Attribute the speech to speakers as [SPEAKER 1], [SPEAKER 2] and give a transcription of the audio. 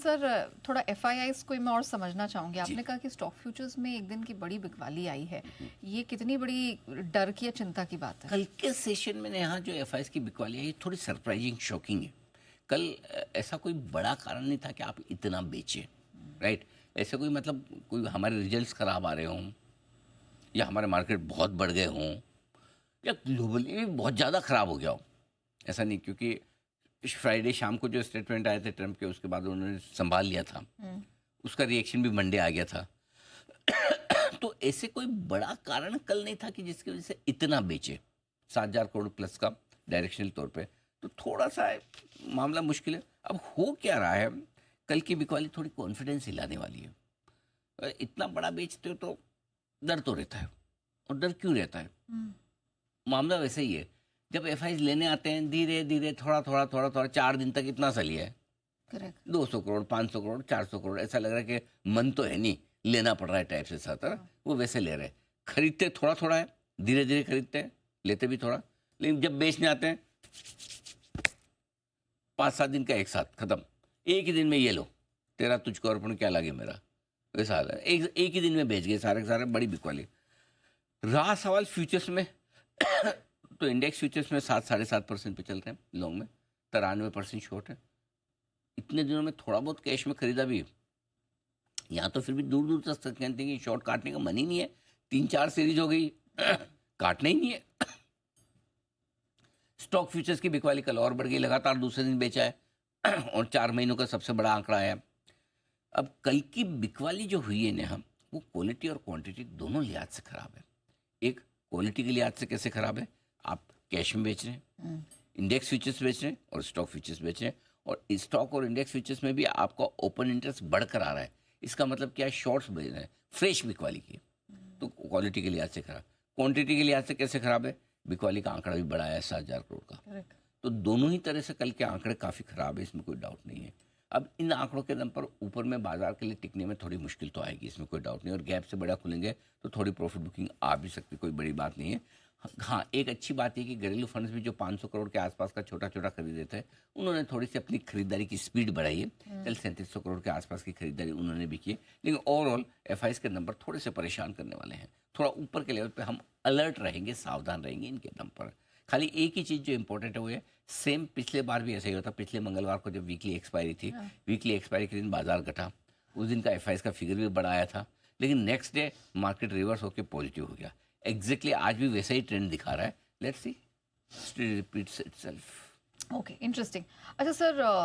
[SPEAKER 1] Sir थोड़ा FIIs को मैं और समझना चाहूँगी। आपने कहा कि स्टॉक फ्यूचर्स में एक दिन की बड़ी बिकवाली आई है, ये कितनी बड़ी डर की या चिंता की बात है?
[SPEAKER 2] कल के सेशन में यहाँ जो एफआईआईज की बिकवाली है ये थोड़ी सरप्राइजिंग, शॉकिंग है। कल ऐसा कोई बड़ा कारण नहीं था कि आप इतना बेचें, राइट। ऐसे कोई मतलब कोई हमारे रिजल्ट्स खराब आ रहे हों या हमारे मार्केट बहुत बढ़ गए हों या ग्लोबली भी बहुत ज़्यादा ख़राब हो गया हो, ऐसा नहीं। क्योंकि फ्राइडे शाम को जो स्टेटमेंट आए थे ट्रंप के, उसके बाद उन्होंने संभाल लिया था, उसका रिएक्शन भी मंडे आ गया था। तो ऐसे कोई बड़ा कारण कल नहीं था कि जिसकी वजह से इतना बेचे 7,000 करोड़ प्लस का डायरेक्शनल तौर पे। तो थोड़ा सा मामला मुश्किल है। अब हो क्या रहा है, कल की बिकवाली थोड़ी कॉन्फिडेंस हिलाने वाली है। इतना बड़ा बेचते हो तो डर तो रहता है, और डर क्यों रहता है? मामला वैसे ही है, जब एफआईज लेने आते हैं धीरे धीरे थोड़ा थोड़ा थोड़ा थोड़ा 4 दिन तक इतना सा लिया है,
[SPEAKER 1] करेक्ट।
[SPEAKER 2] 200 करोड़ 500 करोड़ 400 करोड़, ऐसा लग रहा है कि मन तो है नहीं, लेना पड़ रहा है टाइप से साथ है। वो वैसे ले रहे हैं, खरीदते थोड़ा थोड़ा है, धीरे धीरे खरीदते हैं, लेते भी थोड़ा, लेकिन जब बेचने आते हैं 5-7 दिन का एक साथ खत्म। एक ही दिन में ये लो, तेरा तुझको अर्पण क्या लगे मेरा, वैसा हाल है। एक ही दिन में बेच गए सारे के सारे, बड़ी बिकवाली। रहा सवाल फ्यूचर्स में तो इंडेक्स फ्यूचर्स में 7-7.5% पे चल रहे हैं लॉन्ग में, 93% शॉर्ट है। इतने दिनों में थोड़ा बहुत कैश में खरीदा भी, यहाँ तो फिर भी दूर दूर तक कहते हैं कि शॉर्ट काटने का मन ही नहीं है। 3-4 सीरीज हो गई, काटना ही नहीं है। स्टॉक फ्यूचर्स की बिकवाली कल और बढ़ गई, लगातार दूसरे दिन बेचा है और 4 महीनों का सबसे बड़ा आंकड़ा आया। अब कल की बिकवाली जो हुई है ना, वो क्वालिटी और क्वांटिटी दोनों लिहाज से खराब है। एक क्वालिटी के लिहाज से कैसे खराब है, आप कैश में बेच रहे हैं, इंडेक्स फ्यूचर्स बेच रहे हैं और स्टॉक फ्यूचर्स बेच रहे हैं, और स्टॉक और इंडेक्स फ्यूचर्स में भी आपका ओपन इंटरेस्ट बढ़कर आ रहा है। इसका मतलब क्या है, शॉर्ट्स बेच रहे हैं, फ्रेश बिकवाली की। तो क्वालिटी के लिहाज से खराब। क्वांटिटी के लिहाज से कैसे खराब है, बिकवाली का आंकड़ा भी बड़ा है 7,000 करोड़ का। तो दोनों ही तरह से कल के आंकड़े काफ़ी खराब है, इसमें कोई डाउट नहीं है। अब इन आंकड़ों के दम पर ऊपर में बाजार के लिए टिकने में थोड़ी मुश्किल तो आएगी, इसमें कोई डाउट नहीं। और गैप से बड़ा खुलेंगे तो थोड़ी प्रॉफिट बुकिंग आ भी सकती, कोई बड़ी बात नहीं है। हाँ, एक अच्छी बात है कि घरेलू फंड्स भी जो 500 करोड़ के आसपास का छोटा छोटा खरीदे थे, उन्होंने थोड़ी सी अपनी खरीदारी की स्पीड बढ़ाई है। कल 3700 करोड़ के आसपास की खरीदारी उन्होंने भी की है। लेकिन ओवरऑल एफआईज के नंबर थोड़े से परेशान करने वाले हैं। थोड़ा ऊपर के लेवल पे हम अलर्ट रहेंगे, सावधान रहेंगे इनके दम पर। खाली एक ही चीज़ जो इंपॉर्टेंट है वो है, सेम पिछले बार भी ऐसा ही होता। पिछले मंगलवार को जब वीकली एक्सपायरी थी, वीकली एक्सपायरी के दिन बाजार घटा, उस दिन का एफआईज का फिगर भी बड़ा आया था, लेकिन नेक्स्ट डे मार्केट रिवर्स होकर पॉजिटिव हो गया। एग्जैक्टली आज भी वैसा ही ट्रेंड दिखा रहा है। Let's see, history repeats itself.
[SPEAKER 1] Okay, interesting. अच्छा सर,